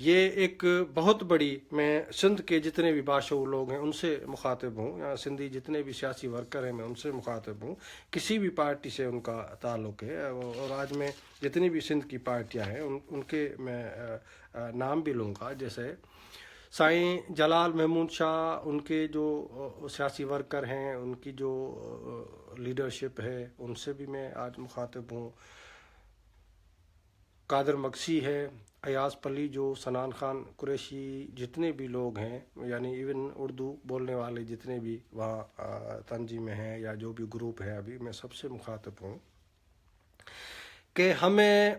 یہ ایک بہت بڑی، میں سندھ کے جتنے بھی باشعور لوگ ہیں ان سے مخاطب ہوں، یا سندھی جتنے بھی سیاسی ورکر ہیں میں ان سے مخاطب ہوں، کسی بھی پارٹی سے ان کا تعلق ہے، اور آج میں جتنی بھی سندھ کی پارٹیاں ہیں ان کے میں نام بھی لوں گا، جیسے سائیں جلال محمود شاہ، ان کے جو سیاسی ورکر ہیں، ان کی جو لیڈرشپ ہے، ان سے بھی میں آج مخاطب ہوں۔ قادر مکسی ہے، ایاز پلی جو، سنان خان قریشی، جتنے بھی لوگ ہیں، یعنی ایون اردو بولنے والے جتنے بھی وہاں تنظیمیں ہیں یا جو بھی گروپ ہیں، ابھی میں سب سے مخاطب ہوں کہ ہمیں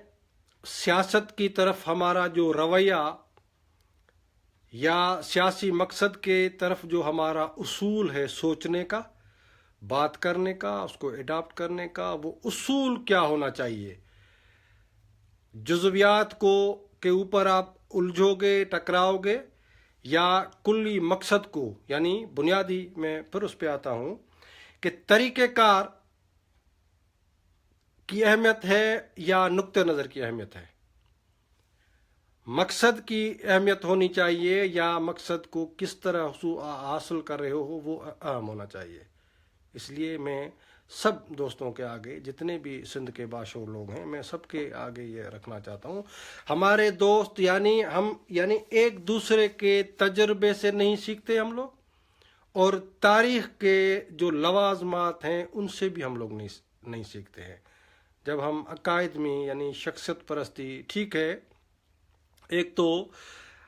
سیاست کی طرف ہمارا جو رویہ یا سیاسی مقصد کے طرف جو ہمارا اصول ہے سوچنے کا، بات کرنے کا، اس کو اڈاپٹ کرنے کا، وہ اصول کیا ہونا چاہیے۔ جزویات کو کے اوپر آپ الجھو گے، ٹکراؤ گے، یا کلی مقصد کو، یعنی بنیادی، میں پھر اس پہ آتا ہوں کہ طریقہ کار کی اہمیت ہے یا نقطہ نظر کی اہمیت ہے، مقصد کی اہمیت ہونی چاہیے یا مقصد کو کس طرح حاصل کر رہے ہو وہ اہم ہونا چاہیے۔ اس لیے میں سب دوستوں کے آگے، جتنے بھی سندھ کے باشعور لوگ ہیں، میں سب کے آگے یہ رکھنا چاہتا ہوں، ہمارے دوست، یعنی ایک دوسرے کے تجربے سے نہیں سیکھتے ہم لوگ، اور تاریخ کے جو لوازمات ہیں ان سے بھی ہم لوگ نہیں سیکھتے ہیں۔ جب ہم عقائد میں، یعنی شخصیت پرستی، ٹھیک ہے، ایک تو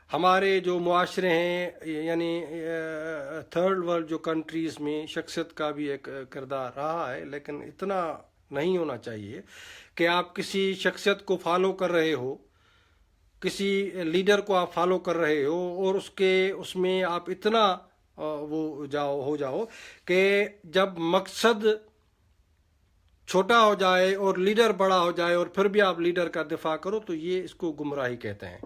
ہمارے جو معاشرے ہیں، یعنی تھرڈ ورلڈ جو کنٹریز میں شخصیت کا بھی ایک کردار رہا ہے، لیکن اتنا نہیں ہونا چاہیے کہ آپ کسی شخصیت کو فالو کر رہے ہو، کسی لیڈر کو آپ فالو کر رہے ہو، اور اس میں آپ اتنا ہو جاؤ کہ جب مقصد چھوٹا ہو جائے اور لیڈر بڑا ہو جائے اور پھر بھی آپ لیڈر کا دفاع کرو، تو یہ اس کو گمراہی کہتے ہیں۔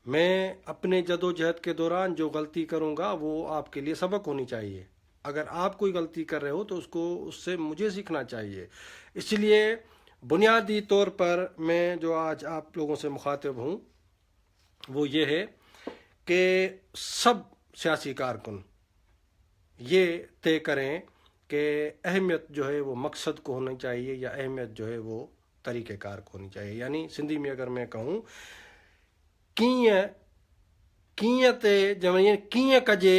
میں اپنے جدوجہد کے دوران جو غلطی کروں گا وہ آپ کے لیے سبق ہونی چاہیے۔ اگر آپ کوئی غلطی کر رہے ہو تو اس سے مجھے سیکھنا چاہیے۔ اس لیے بنیادی طور پر میں جو آج آپ لوگوں سے مخاطب ہوں وہ یہ ہے کہ سب سیاسی کارکن یہ طے کریں کہ اہمیت جو ہے وہ مقصد کو ہونی چاہیے یا اہمیت جو ہے وہ طریقہ کار کو ہونی چاہیے۔ یعنی سندھی میں اگر میں کہوں کیئں تے کیئں کجے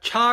چھا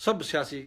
سب سیاسی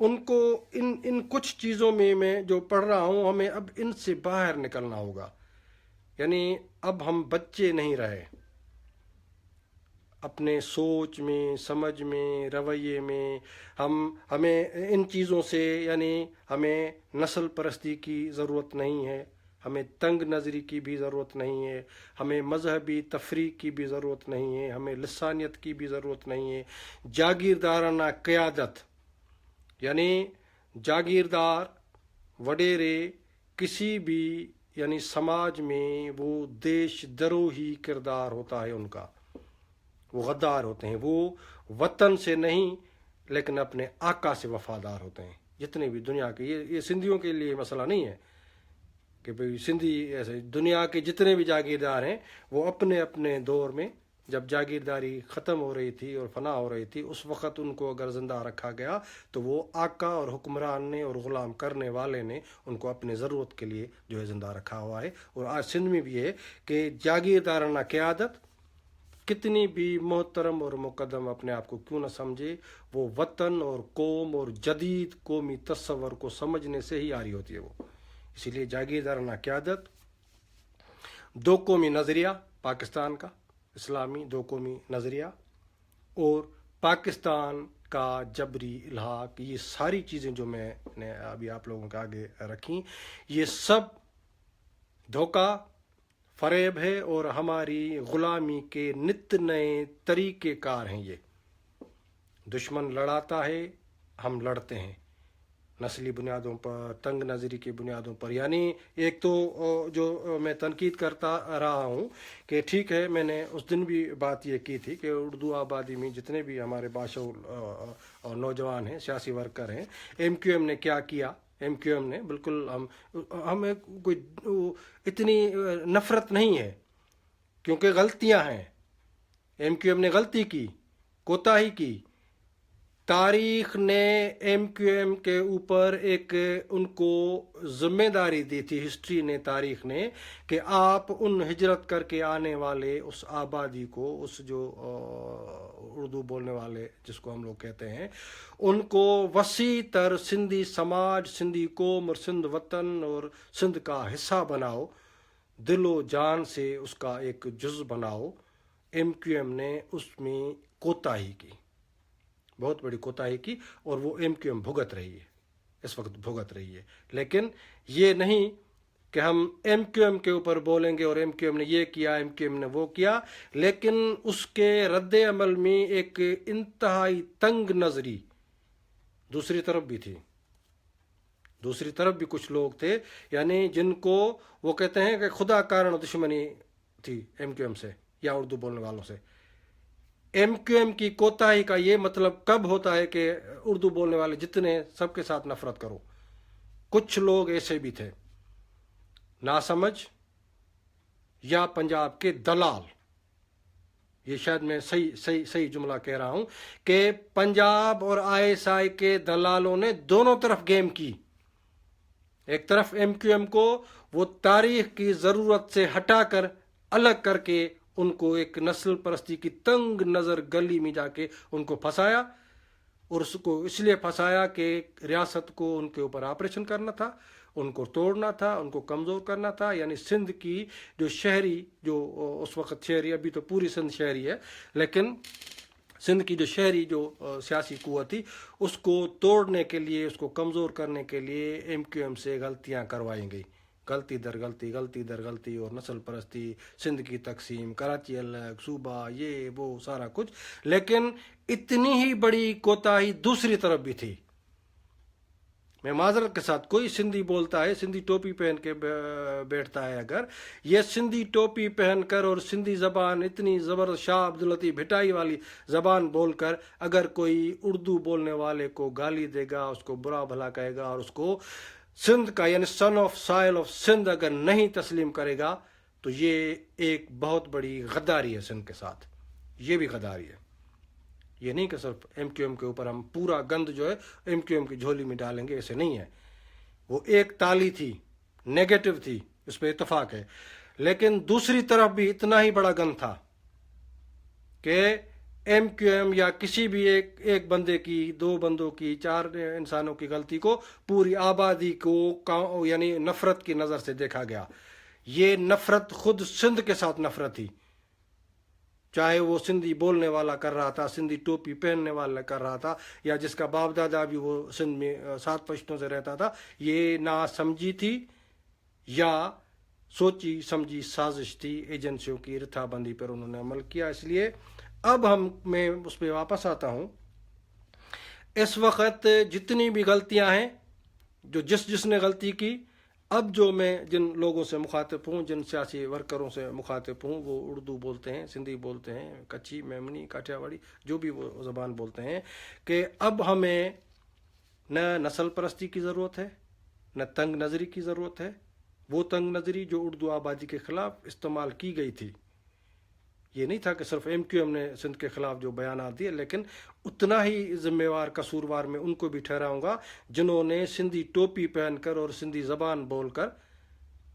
ان کو ان کچھ چیزوں میں جو پڑھ رہا ہوں، ہمیں اب ان سے باہر نکلنا ہوگا. یعنی اب ہم بچے نہیں رہے، اپنے سوچ میں، سمجھ میں، رویے میں. ہمیں ان چیزوں سے، یعنی ہمیں نسل پرستی کی ضرورت نہیں ہے، ہمیں تنگ نظری کی بھی ضرورت نہیں ہے، ہمیں مذہبی تفریق کی بھی ضرورت نہیں ہے، ہمیں لسانیت کی بھی ضرورت نہیں ہے. جاگیردارانہ قیادت، یعنی جاگیردار وڈیرے کسی بھی یعنی سماج میں وہ دیش دروہی کردار ہوتا ہے ان کا. وہ غدار ہوتے ہیں، وہ وطن سے نہیں لیکن اپنے آقا سے وفادار ہوتے ہیں. جتنے بھی دنیا کے، یہ سندھیوں کے لیے مسئلہ نہیں ہے کہ بھئی سندھی ایسے، دنیا کے جتنے بھی جاگیردار ہیں وہ اپنے اپنے دور میں جب جاگیرداری ختم ہو رہی تھی اور فنا ہو رہی تھی، اس وقت ان کو اگر زندہ رکھا گیا تو وہ آقا اور حکمران نے اور غلام کرنے والے نے ان کو اپنے ضرورت کے لیے جو ہے زندہ رکھا ہوا ہے. اور آج سندھ میں بھی ہے کہ جاگیردارانہ قیادت کتنی بھی محترم اور مقدم اپنے آپ کو کیوں نہ سمجھے، وہ وطن اور قوم اور جدید قومی تصور کو سمجھنے سے ہی آ رہی ہوتی ہے وہ. اسی لیے جاگیردارانہ قیادت، دو قومی نظریہ پاکستان کا، اسلامی دو قومی نظریہ، اور پاکستان کا جبری الحاق، یہ ساری چیزیں جو میں نے ابھی آپ لوگوں کے آگے رکھیں، یہ سب دھوکہ فریب ہے اور ہماری غلامی کے نت نئے طریقہ کار ہیں. یہ دشمن لڑاتا ہے، ہم لڑتے ہیں نسلی بنیادوں پر، تنگ نظری کی بنیادوں پر. یعنی ایک تو جو میں تنقید کرتا رہا ہوں کہ ٹھیک ہے، میں نے اس دن بھی بات یہ کی تھی کہ اردو آبادی میں جتنے بھی ہمارے باشعور نوجوان ہیں، سیاسی ورکر ہیں، MQM نے کیا کیا. MQM نے بالکل، ہمیں کوئی اتنی نفرت نہیں ہے کیونکہ غلطیاں ہیں. MQM نے غلطی کی، کوتاہی کی. تاریخ نے MQM کے اوپر ایک ان کو ذمہ داری دی تھی، ہسٹری نے، تاریخ نے، کہ آپ ان ہجرت کر کے آنے والے اس آبادی کو، اس جو اردو بولنے والے جس کو ہم لوگ کہتے ہیں، ان کو وسیع تر سندھی سماج، سندھی قوم اور سندھ وطن اور سندھ کا حصہ بناؤ، دل و جان سے اس کا ایک جز بناؤ. MQM نے اس میں کوتاہی کی، بہت بڑی کوتاہی کی، اور وہ MQM بھگت رہی ہے، اس وقت بھگت رہی ہے. لیکن یہ نہیں کہ ہم MQM کے اوپر بولیں گے اور MQM نے یہ کیا، MQM نے وہ کیا، لیکن اس کے رد عمل میں ایک انتہائی تنگ نظری دوسری طرف بھی تھی. دوسری طرف بھی کچھ لوگ تھے، یعنی جن کو وہ کہتے ہیں کہ خدا کارن دشمنی تھی MQM سے یا اردو بولنے والوں سے. MQM کی کوتاہی کا یہ مطلب کب ہوتا ہے کہ اردو بولنے والے جتنے سب کے ساتھ نفرت کرو. کچھ لوگ ایسے بھی تھے ناسمجھ یا پنجاب کے دلال، یہ شاید میں صحیح جملہ کہہ رہا ہوں کہ پنجاب اور ISI کے دلالوں نے دونوں طرف گیم کی. ایک طرف MQM کو وہ تاریخ کی ضرورت سے ہٹا کر الگ کر کے ان کو ایک نسل پرستی کی تنگ نظر گلی میں جا کے ان کو پھنسایا، اور اس کو اس لیے پھنسایا کہ ریاست کو ان کے اوپر آپریشن کرنا تھا، ان کو توڑنا تھا، ان کو کمزور کرنا تھا. یعنی سندھ کی جو شہری، جو اس وقت شہری، ابھی تو پوری سندھ شہری ہے، لیکن سندھ کی جو شہری جو سیاسی قوت تھی، اس کو توڑنے کے لیے، اس کو کمزور کرنے کے لیے MQM سے غلطیاں کروائی گئی، غلطی در غلطی، غلطی در غلطی، اور نسل پرستی، سندھ کی تقسیم، کراچی الگ، صوبہ، یہ وہ سارا کچھ. لیکن اتنی ہی بڑی کوتاہی دوسری طرف بھی تھی. میں معذرت کے ساتھ، کوئی سندھی بولتا ہے، سندھی ٹوپی پہن کے بیٹھتا ہے، اگر یہ سندھی ٹوپی پہن کر اور سندھی زبان اتنی زبردست، شاہ عبداللطیف بھٹائی والی زبان بول کر اگر کوئی اردو بولنے والے کو گالی دے گا، اس کو برا بھلا کہے گا، اور اس کو سندھ کا یعنی سن آف سائل آف سندھ اگر نہیں تسلیم کرے گا، تو یہ ایک بہت بڑی غداری ہے سندھ کے ساتھ. یہ بھی غداری ہے. یہ نہیں کہ صرف MQM کے اوپر ہم پورا گند جو ہے MQM کی جھولی میں ڈالیں گے، ایسے نہیں ہے. وہ ایک تالی تھی، نیگیٹو تھی، اس پہ اتفاق ہے. لیکن دوسری طرف بھی اتنا ہی بڑا گند تھا کہ MQM یا کسی بھی ایک بندے کی، 2 بندوں کی، 4 انسانوں کی غلطی کو پوری آبادی کو یعنی نفرت کی نظر سے دیکھا گیا۔ یہ نفرت خود سندھ کے ساتھ نفرت تھی، چاہے وہ سندھی بولنے والا کر رہا تھا، سندھی ٹوپی پہننے والا کر رہا تھا، یا جس کا باپ دادا بھی وہ سندھ میں 7 پشتوں سے رہتا تھا۔ یہ نا سمجھی تھی یا سوچی سمجھی سازش تھی، ایجنسیوں کی رتھا بندی پر انہوں نے عمل کیا۔ اس لیے اب میں اس پہ واپس آتا ہوں۔ اس وقت جتنی بھی غلطیاں ہیں، جو جس نے غلطی کی، اب جو میں جن لوگوں سے مخاطب ہوں، جن سیاسی ورکروں سے مخاطب ہوں، وہ اردو بولتے ہیں، سندھی بولتے ہیں، کچھی، میمنی، کاٹھیاواڑی، جو بھی وہ زبان بولتے ہیں، کہ اب ہمیں نہ نسل پرستی کی ضرورت ہے، نہ تنگ نظری کی ضرورت ہے۔ وہ تنگ نظری جو اردو آبادی کے خلاف استعمال کی گئی تھی، یہ نہیں تھا کہ صرف MQM نے سندھ کے خلاف جو بیانات دیے، لیکن اتنا ہی ذمہ وار قصوروار میں ان کو بھی ٹھہراؤں گا جنہوں نے سندھی ٹوپی پہن کر اور سندھی زبان بول کر،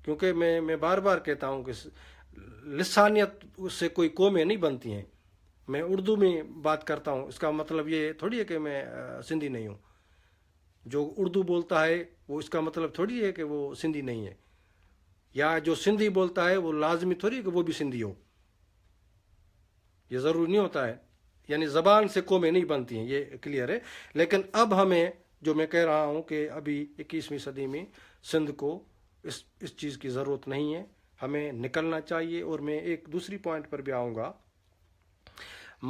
کیونکہ میں بار بار کہتا ہوں کہ لسانیت سے کوئی قومیں نہیں بنتی ہیں۔ میں اردو میں بات کرتا ہوں، اس کا مطلب یہ تھوڑی ہے کہ میں سندھی نہیں ہوں۔ جو اردو بولتا ہے وہ اس کا مطلب تھوڑی ہے کہ وہ سندھی نہیں ہے، یا جو سندھی بولتا ہے وہ لازمی تھوڑی ہے کہ وہ بھی سندھی ہو، یہ ضروری نہیں ہوتا ہے۔ یعنی زبان سے قومیں نہیں بنتی ہیں، یہ کلیئر ہے۔ لیکن اب ہمیں، جو میں کہہ رہا ہوں کہ ابھی 21ویں صدی میں سندھ کو اس چیز کی ضرورت نہیں ہے، ہمیں نکلنا چاہیے۔ اور میں ایک دوسری پوائنٹ پر بھی آؤں گا،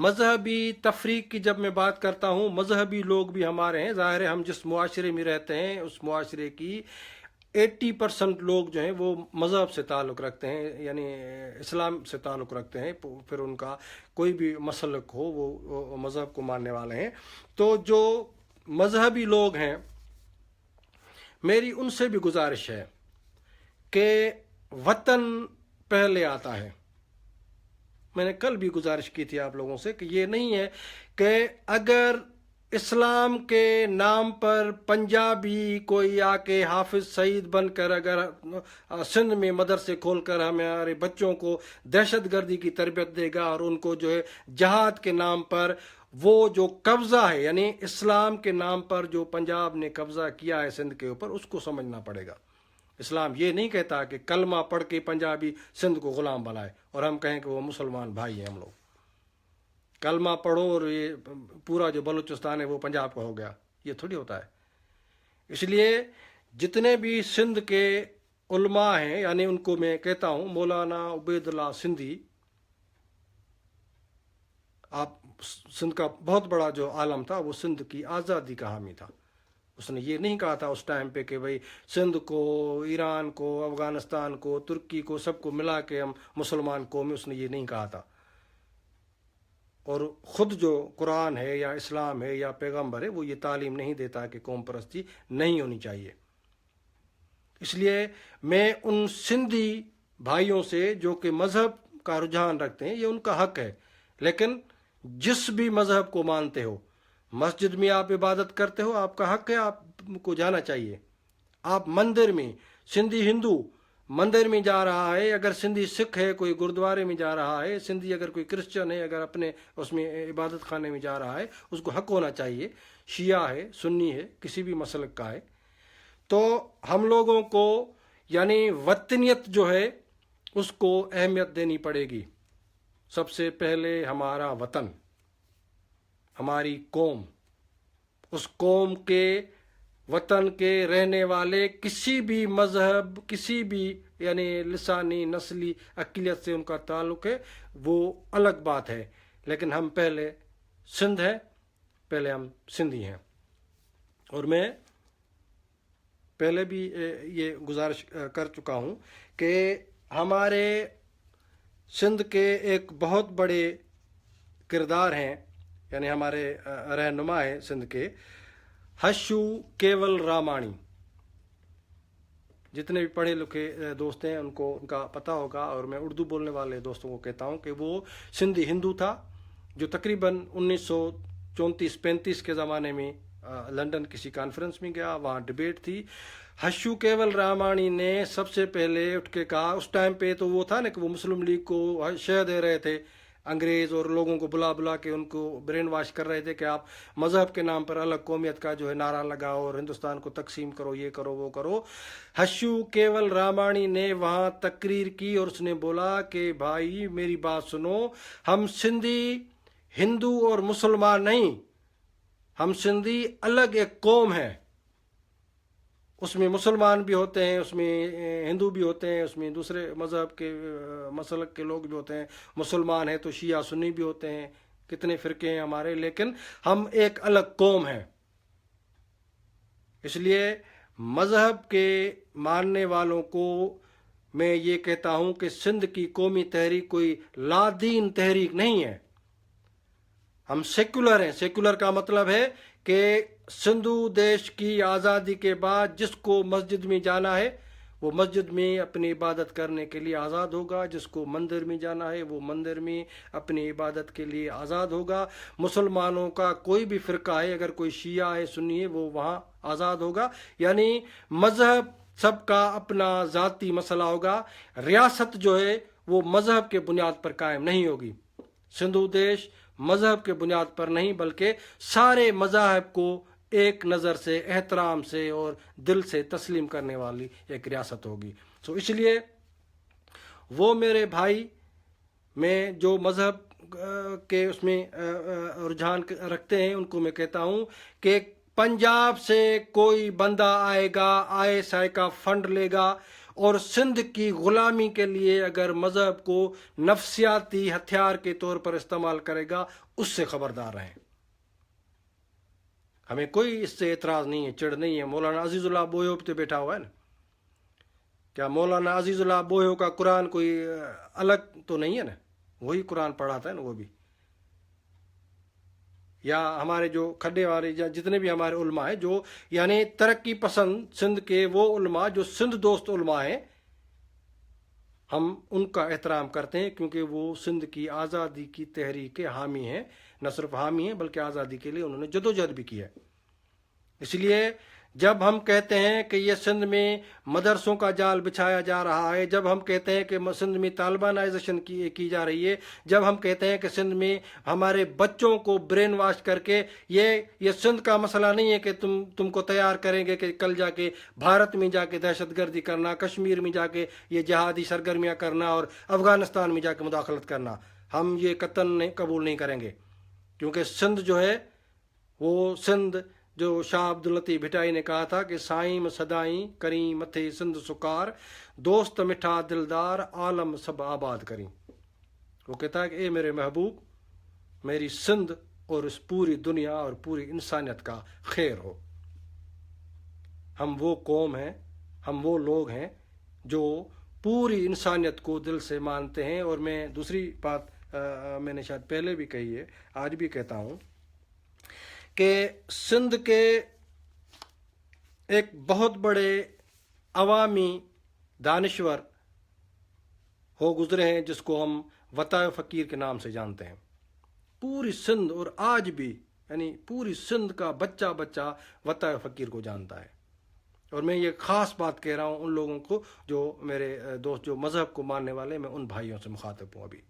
مذہبی تفریق کی جب میں بات کرتا ہوں، مذہبی لوگ بھی ہمارے ہیں، ظاہر ہے ہم جس معاشرے میں رہتے ہیں اس معاشرے کی 80% لوگ جو ہیں وہ مذہب سے تعلق رکھتے ہیں، یعنی اسلام سے تعلق رکھتے ہیں، پھر ان کا کوئی بھی مسلک ہو وہ مذہب کو ماننے والے ہیں۔ تو جو مذہبی لوگ ہیں، میری ان سے بھی گزارش ہے کہ وطن پہلے آتا ہے۔ میں نے کل بھی گزارش کی تھی آپ لوگوں سے کہ یہ نہیں ہے کہ اگر اسلام کے نام پر پنجابی کوئی آ کے حافظ سعید بن کر اگر سندھ میں مدرسے کھول کر ہمارے بچوں کو دہشت گردی کی تربیت دے گا، اور ان کو جو ہے جہاد کے نام پر وہ جو قبضہ ہے، یعنی اسلام کے نام پر جو پنجاب نے قبضہ کیا ہے سندھ کے اوپر، اس کو سمجھنا پڑے گا۔ اسلام یہ نہیں کہتا کہ کلمہ پڑھ کے پنجابی سندھ کو غلام بنائے اور ہم کہیں کہ وہ مسلمان بھائی ہیں ہم لوگ۔ کلمہ پڑھو اور یہ پورا جو بلوچستان ہے وہ پنجاب کا ہو گیا، یہ تھوڑی ہوتا ہے۔ اس لیے جتنے بھی سندھ کے علماء ہیں، یعنی ان کو میں کہتا ہوں، مولانا عبید اللہ سندھی، آپ سندھ کا بہت بڑا جو عالم تھا، وہ سندھ کی آزادی کا حامی تھا۔ اس نے یہ نہیں کہا تھا اس ٹائم پہ کہ بھئی سندھ کو، ایران کو، افغانستان کو، ترکی کو، سب کو ملا کے ہم مسلمان قوم ہیں، اس نے یہ نہیں کہا تھا۔ اور خود جو قرآن ہے یا اسلام ہے یا پیغمبر ہے، وہ یہ تعلیم نہیں دیتا کہ قوم پرستی نہیں ہونی چاہیے۔ اس لیے میں ان سندھی بھائیوں سے جو کہ مذہب کا رجحان رکھتے ہیں، یہ ان کا حق ہے، لیکن جس بھی مذہب کو مانتے ہو، مسجد میں آپ عبادت کرتے ہو، آپ کا حق ہے، آپ کو جانا چاہیے۔ آپ مندر میں، سندھی ہندو مندر میں جا رہا ہے، اگر سندھی سکھ ہے کوئی گردوارے میں جا رہا ہے، سندھی اگر کوئی کرسچن ہے اگر اپنے اس میں عبادت خانے میں جا رہا ہے، اس کو حق ہونا چاہیے۔ شیعہ ہے، سنی ہے، کسی بھی مسلک کا ہے۔ تو ہم لوگوں کو یعنی وطنیت جو ہے اس کو اہمیت دینی پڑے گی۔ سب سے پہلے ہمارا وطن، ہماری قوم، اس قوم کے وطن کے رہنے والے کسی بھی مذہب، کسی بھی یعنی لسانی نسلی اقلیت سے ان کا تعلق ہے، وہ الگ بات ہے، لیکن ہم پہلے سندھ ہے، پہلے ہم سندھی ہیں۔ اور میں پہلے بھی یہ گزارش کر چکا ہوں کہ ہمارے سندھ کے ایک بہت بڑے کردار ہیں، یعنی ہمارے رہنما ہیں سندھ کے، ہشو کیول رامانی۔ جتنے بھی پڑھے لکھے دوست ہیں ان کو ان کا پتہ ہوگا، اور میں اردو بولنے والے دوستوں کو کہتا ہوں کہ وہ سندھی ہندو تھا، جو تقریباً 1934-35 کے زمانے میں لنڈن کسی کانفرنس میں گیا، وہاں ڈیبیٹ تھی۔ ہشو کیول رامانی نے سب سے پہلے اٹھ کے کہا، اس ٹائم پہ تو وہ تھا نا کہ وہ مسلم لیگ کو شہ دے رہے تھے، انگریز اور لوگوں کو بلا بلا کے ان کو برین واش کر رہے تھے کہ آپ مذہب کے نام پر الگ قومیت کا جو ہے نعرہ لگاؤ اور ہندوستان کو تقسیم کرو، یہ کرو وہ کرو۔ ہشو کیول رامانی نے وہاں تقریر کی اور اس نے بولا کہ بھائی میری بات سنو، ہم سندھی ہندو اور مسلمان نہیں، ہم سندھی الگ ایک قوم ہے، اس میں مسلمان بھی ہوتے ہیں، اس میں ہندو بھی ہوتے ہیں، اس میں دوسرے مذہب کے مسلک کے لوگ بھی ہوتے ہیں، مسلمان ہیں تو شیعہ سنی بھی ہوتے ہیں، کتنے فرقے ہیں ہمارے، لیکن ہم ایک الگ قوم ہیں۔ اس لیے مذہب کے ماننے والوں کو میں یہ کہتا ہوں کہ سندھ کی قومی تحریک کوئی لا دین تحریک نہیں ہے، ہم سیکولر ہیں۔ سیکولر کا مطلب ہے کہ سندھو دیش کی آزادی کے بعد جس کو مسجد میں جانا ہے وہ مسجد میں اپنی عبادت کرنے کے لیے آزاد ہوگا، جس کو مندر میں جانا ہے وہ مندر میں اپنی عبادت کے لیے آزاد ہوگا۔ مسلمانوں کا کوئی بھی فرقہ ہے، اگر کوئی شیعہ ہے سنی ہے، وہ وہاں آزاد ہوگا، یعنی مذہب سب کا اپنا ذاتی مسئلہ ہوگا۔ ریاست جو ہے وہ مذہب کے بنیاد پر قائم نہیں ہوگی۔ سندھو دیش مذہب کے بنیاد پر نہیں بلکہ سارے مذاہب کو ایک نظر سے، احترام سے اور دل سے تسلیم کرنے والی ایک ریاست ہوگی۔ سو اس لیے وہ میرے بھائی میں جو مذہب کے اس میں رجحان رکھتے ہیں ان کو میں کہتا ہوں کہ پنجاب سے کوئی بندہ آئے گا، آئے سائے کا فنڈ لے گا اور سندھ کی غلامی کے لیے اگر مذہب کو نفسیاتی ہتھیار کے طور پر استعمال کرے گا، اس سے خبردار رہیں۔ ہمیں کوئی اس سے اعتراض نہیں ہے، چڑ نہیں ہے۔ مولانا عزیز اللہ بویو پہ بیٹھا ہوا ہے نا، کیا مولانا عزیز اللہ بویو کا قرآن کوئی الگ تو نہیں ہے نا، وہی قرآن پڑھاتا ہے نا وہ بھی۔ یا ہمارے جو کھڈے والے یا جتنے بھی ہمارے علماء ہیں جو یعنی ترقی پسند سندھ کے وہ علماء جو سندھ دوست علماء ہیں، ہم ان کا احترام کرتے ہیں کیونکہ وہ سندھ کی آزادی کی تحریک کے حامی ہیں، نہ صرف حامی ہیں بلکہ آزادی کے لیے انہوں نے جدوجہد بھی کی ہے۔ اس لیے جب ہم کہتے ہیں کہ یہ سندھ میں مدرسوں کا جال بچھایا جا رہا ہے، جب ہم کہتے ہیں کہ سندھ میں طالبانائزیشن کی جا رہی ہے، جب ہم کہتے ہیں کہ سندھ میں ہمارے بچوں کو برین واش کر کے یہ سندھ کا مسئلہ نہیں ہے کہ تم کو تیار کریں گے کہ کل جا کے بھارت میں جا کے دہشت گردی کرنا، کشمیر میں جا کے یہ جہادی سرگرمیاں کرنا اور افغانستان میں جا کے مداخلت کرنا، ہم یہ قطعاً قبول نہیں کریں گے، کیونکہ سندھ جو ہے وہ سندھ جو شاہ عبداللطیف بھٹائی نے کہا تھا کہ سائیں صدائیں کریں متھے سندھ سکار، دوست مٹھا دلدار عالم سب آباد کریں۔ وہ کہتا ہے کہ اے میرے محبوب، میری سندھ اور اس پوری دنیا اور پوری انسانیت کا خیر ہو۔ ہم وہ قوم ہیں، ہم وہ لوگ ہیں جو پوری انسانیت کو دل سے مانتے ہیں۔ اور میں دوسری بات میں نے شاید پہلے بھی کہی ہے، آج بھی کہتا ہوں کہ سندھ کے ایک بہت بڑے عوامی دانشور ہو گزرے ہیں جس کو ہم وطائے فقیر کے نام سے جانتے ہیں۔ پوری سندھ اور آج بھی یعنی پوری سندھ کا بچہ بچہ وطائے فقیر کو جانتا ہے۔ اور میں یہ خاص بات کہہ رہا ہوں ان لوگوں کو جو میرے دوست جو مذہب کو ماننے والے، میں ان بھائیوں سے مخاطب ہوں۔ ابھی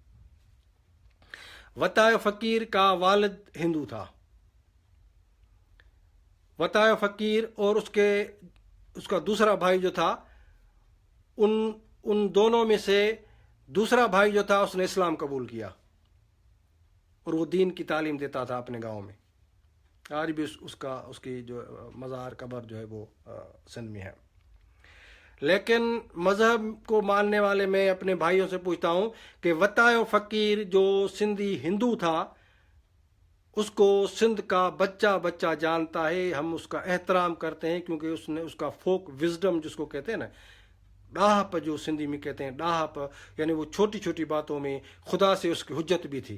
وطائے فقیر کا والد ہندو تھا، وطائے فقیر اور اس کا دوسرا بھائی جو تھا، ان دونوں میں سے دوسرا بھائی جو تھا اس نے اسلام قبول کیا اور وہ دین کی تعلیم دیتا تھا اپنے گاؤں میں۔ آج بھی اس کی جو مزار قبر جو ہے وہ سندھ میں ہے۔ لیکن مذہب کو ماننے والے میں اپنے بھائیوں سے پوچھتا ہوں کہ وطائے فقیر جو سندھی ہندو تھا، اس کو سندھ کا بچہ بچہ جانتا ہے، ہم اس کا احترام کرتے ہیں کیونکہ اس نے اس کا فوک وزڈم جس کو کہتے ہیں نا، ڈاہپ جو سندھی میں کہتے ہیں، ڈاہپ یعنی وہ چھوٹی چھوٹی باتوں میں خدا سے اس کی حجت بھی تھی،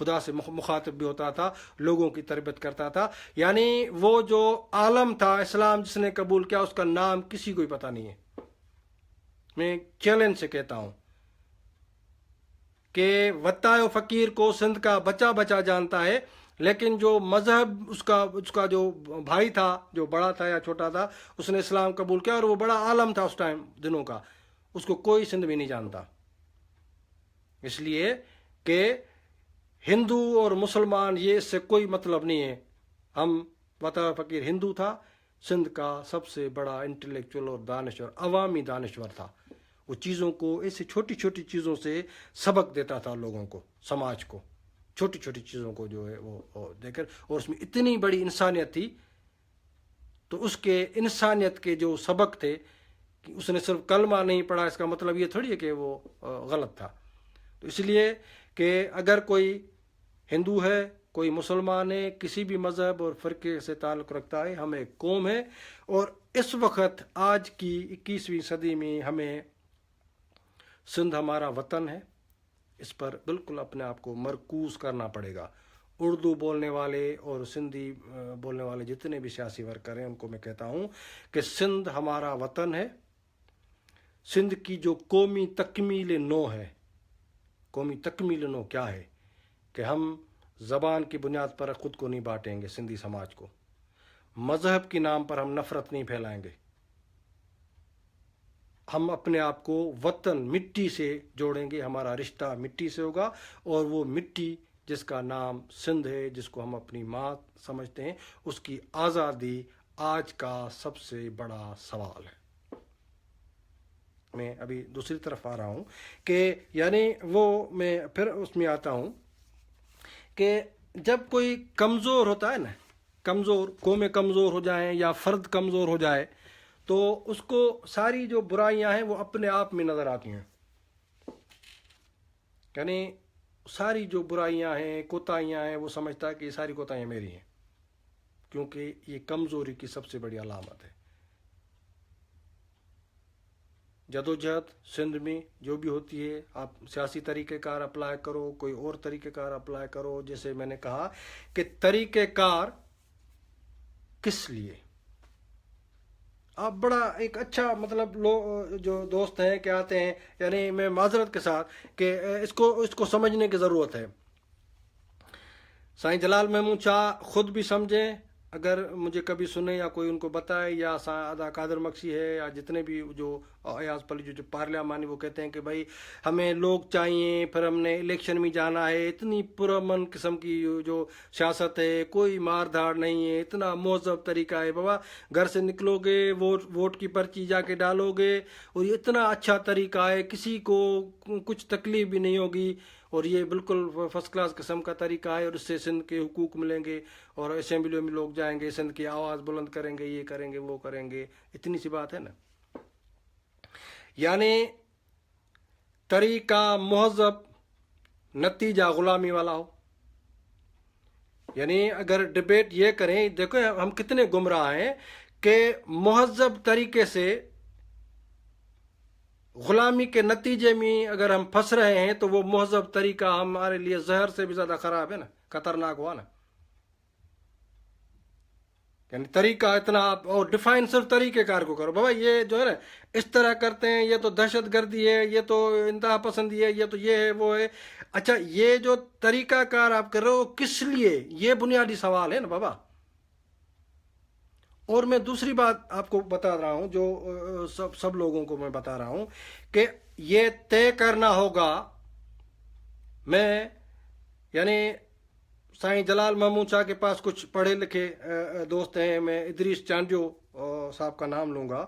خدا سے مخاطب بھی ہوتا تھا، لوگوں کی تربیت کرتا تھا۔ یعنی وہ جو عالم تھا اسلام جس نے قبول کیا، اس کا نام کسی کو بھی پتہ نہیں ہے۔ میں چیلنج سے کہتا ہوں کہ وطائے فقیر کو سندھ کا بچہ بچہ جانتا ہے، لیکن جو مذہب اس کا جو بھائی تھا، جو بڑا تھا یا چھوٹا تھا، اس نے اسلام قبول کیا اور وہ بڑا عالم تھا اس ٹائم دنوں کا، اس کو کوئی سندھ میں نہیں جانتا۔ اس لیے کہ ہندو اور مسلمان یہ اس سے کوئی مطلب نہیں ہے. ہم بطور فقیر ہندو تھا، سندھ کا سب سے بڑا انٹلیکچوئل اور دانشور، عوامی دانشور تھا. وہ چیزوں کو، ایسی چھوٹی چھوٹی چیزوں سے سبق دیتا تھا لوگوں کو، سماج کو، چھوٹی چھوٹی چیزوں کو جو ہے وہ دے کر، اور اس میں اتنی بڑی انسانیت تھی. تو اس کے انسانیت کے جو سبق تھے، کہ اس نے صرف کلمہ نہیں پڑھا، اس کا مطلب یہ تھوڑی ہے کہ وہ غلط تھا. تو اس لیے کہ اگر کوئی ہندو ہے، کوئی مسلمان ہے، کسی بھی مذہب اور فرقے سے تعلق رکھتا ہے، ہم ایک قوم ہے. اور اس وقت آج کی 21ویں صدی میں ہمیں سندھ ہمارا وطن ہے، اس پر بالکل اپنے آپ کو مرکوز کرنا پڑے گا. اردو بولنے والے اور سندھی بولنے والے جتنے بھی سیاسی ورکر ہیں، ان کو میں کہتا ہوں کہ سندھ ہمارا وطن ہے. سندھ کی جو قومی تکمیل نو ہے، قومی تکمیل نو کیا ہے؟ کہ ہم زبان کی بنیاد پر خود کو نہیں بانٹیں گے، سندھی سماج کو. مذہب کے نام پر ہم نفرت نہیں پھیلائیں گے. ہم اپنے آپ کو وطن، مٹی سے جوڑیں گے. ہمارا رشتہ مٹی سے ہوگا، اور وہ مٹی جس کا نام سندھ ہے، جس کو ہم اپنی ماں سمجھتے ہیں، اس کی آزادی آج کا سب سے بڑا سوال ہے. میں ابھی دوسری طرف آ رہا ہوں کہ یعنی وہ میں پھر اس میں آتا ہوں کہ جب کوئی کمزور ہوتا ہے نا، کمزور قومیں کمزور ہو جائیں یا فرد کمزور ہو جائے، تو اس کو ساری جو برائیاں ہیں وہ اپنے آپ میں نظر آتی ہیں. یعنی ساری جو برائیاں ہیں، کوتاہیاں ہیں، وہ سمجھتا ہے کہ یہ ساری کوتاہیاں میری ہیں، کیونکہ یہ کمزوری کی سب سے بڑی علامت ہے. جدوجہد سندھ میں جو بھی ہوتی ہے، آپ سیاسی طریقہ کار اپلائی کرو، کوئی اور طریقہ کار اپلائی کرو. جیسے میں نے کہا کہ طریقہ کار کس لیے؟ آپ بڑا ایک اچھا مطلب جو دوست ہیں کہ آتے ہیں، یعنی میں معذرت کے ساتھ کہ اس کو سمجھنے کی ضرورت ہے. سائیں جلال محمود شاہ خود بھی سمجھیں، اگر مجھے کبھی سنے یا کوئی ان کو بتائے، یا ادا قادر مکسی ہے، یا جتنے بھی جو ایاز پلی جو پارلیمانی، وہ کہتے ہیں کہ بھائی ہمیں لوگ چاہیے، پھر ہم نے الیکشن میں جانا ہے. اتنی پرامن قسم کی جو سیاست ہے، کوئی مار دھاڑ نہیں ہے، اتنا مہذب طریقہ ہے. بابا گھر سے نکلو گے، ووٹ کی پرچی جا کے ڈالو گے، اور یہ اتنا اچھا طریقہ ہے، کسی کو کچھ تکلیف بھی نہیں ہوگی، اور یہ بالکل فرسٹ کلاس قسم کا طریقہ ہے. اور اس سے سندھ کے حقوق ملیں گے، اور اسمبلیوں میں لوگ جائیں گے، سندھ کی آواز بلند کریں گے، یہ کریں گے، وہ کریں گے. اتنی سی بات ہے نا. یعنی طریقہ مہذب، نتیجہ غلامی والا ہو. یعنی اگر ڈبیٹ یہ کریں، دیکھو ہم کتنے گمراہ ہیں کہ مہذب طریقے سے غلامی کے نتیجے میں اگر ہم پھنس رہے ہیں، تو وہ مہذب طریقہ ہمارے لیے زہر سے بھی زیادہ خراب ہے نا، خطرناک ہوا نا. یعنی طریقہ اتنا اور ڈیفائن صرف طریقہ کار کو کرو. بابا یہ جو ہے نا اس طرح کرتے ہیں، یہ تو دہشت گردی ہے، یہ تو انتہا پسندی ہے، یہ تو یہ ہے، وہ ہے. اچھا یہ جو طریقہ کار آپ کر رہے ہو کس لیے؟ یہ بنیادی سوال ہے نا بابا. اور میں دوسری بات آپ کو بتا رہا ہوں، جو سب لوگوں کو میں بتا رہا ہوں، کہ یہ طے کرنا ہوگا. میں یعنی سائیں جلال محمود شاہ کے پاس کچھ پڑھے لکھے دوست ہیں. میں ادریس چانجو صاحب کا نام لوں گا.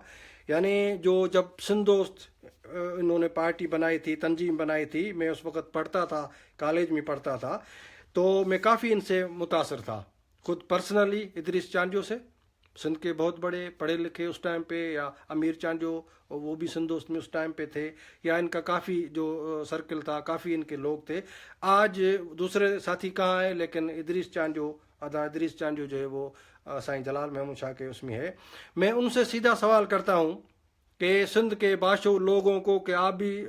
یعنی جو جب سندھ دوست انہوں نے پارٹی بنائی تھی، تنظیم بنائی تھی، میں اس وقت پڑھتا تھا، کالج میں پڑھتا تھا، تو میں کافی ان سے متاثر تھا خود پرسنلی. ادریس چانجو سے، سندھ کے بہت بڑے پڑھے لکھے اس ٹائم پہ، یا امیر چانجو، وہ بھی سندھ دوست میں اس ٹائم پہ تھے، یا ان کا کافی جو سرکل تھا، کافی ان کے لوگ تھے. آج دوسرے ساتھی کہاں ہیں، لیکن ادریس چانجو جو ہے وہ سائیں جلال محمود شاہ کے اس میں ہے. میں ان سے سیدھا سوال کرتا ہوں کہ سندھ کے باشعور لوگوں کو، کہ آپ بھی